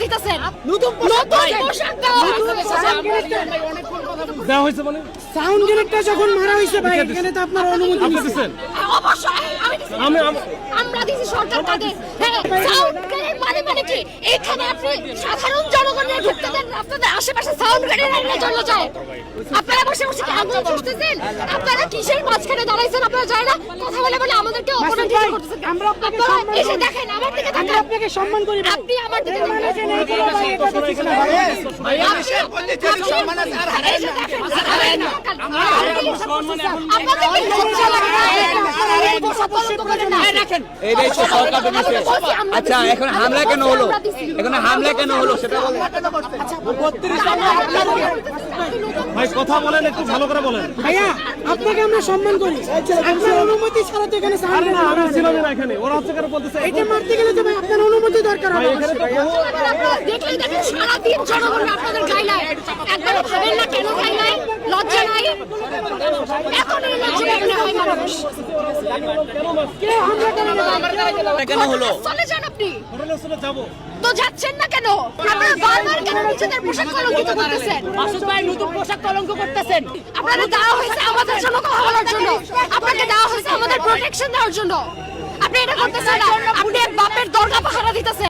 দিতেছেন নতুন পোশাক দেওয়া হয়েছে মানে সাউন্ড ডিরেক্টর যখন মারা হয়েছে ভাই এখানে তো আপনার অনুমতি আপনি নিছে। দিচ্ছেন অবশ্যই আমরা দিছি সরকার কাদের সাউন্ড গার্ডের মানে কি এখানে আপনি সাধারণ জনগণের ঢুকতে দেন আপনাদের আশেপাশে সাউন্ড গার্ডের আইনে চলে যায় আপনারা বসে বসে কি আন্দোলন করতেছেন আপনারা কিসের মাঝখানে দাঁড়াইছেন আপনারা জানেন না কথা বলে বলে আমাদেরকে অপরাধ করতেছেন আমরা আপনাকে আপনারা সম্মান এসে করি। দেখেন আমার দিকে আমরা তাকান আপনাকে সম্মান করি ভাই। আপনি আমার দিকে তাকান এইটাই তো সরকার দিয়েছে। আচ্ছা এখন হামলা কেন হলো এখন হামলা কেন হলো সেটা বলেন ভাই কথা বলেন একটু ভালো করে বলেন ভাইয়া আপনাকে আমরা সম্মান করি আপনার অনুমতি ছাড়া তো এখানে সাউন্ড না আমি ছিলাম না এখানে ওরা হচ্ছে কেন বলতেছে এটা মারতে গেলে তো ভাই আপনার অনুমতি দরকার হবে এখানে তো বহু দেখলেই দেখেন সারাদিন জনগণ আপনাদের গাইলায় একবারও ভাবেন না কেন গাইলায় লজ্জা নাই এখন এই লজ্জা কেন হয় মানুষ কে হামলা করে না কেন হলো চলে যান আপনি ঘটনাস্থলে যাবো তো যাচ্ছেন না কেন আপনারা বারবার কেন নিজেদের পোশাক কলঙ্কিত করতেছেন মাসুদ ভাই নতুন পোশাক কলঙ্ক করতেছেন আপনারা দেওয়া হয়েছে আমাদের জন্য কথা বলার জন্য আপনাকে দেওয়া হয়েছে আমাদের প্রোটেকশন দেওয়ার জন্য আপনি এটা করতেছেন না আপনি এক বাপের দরগা পাহারা দিতেছেন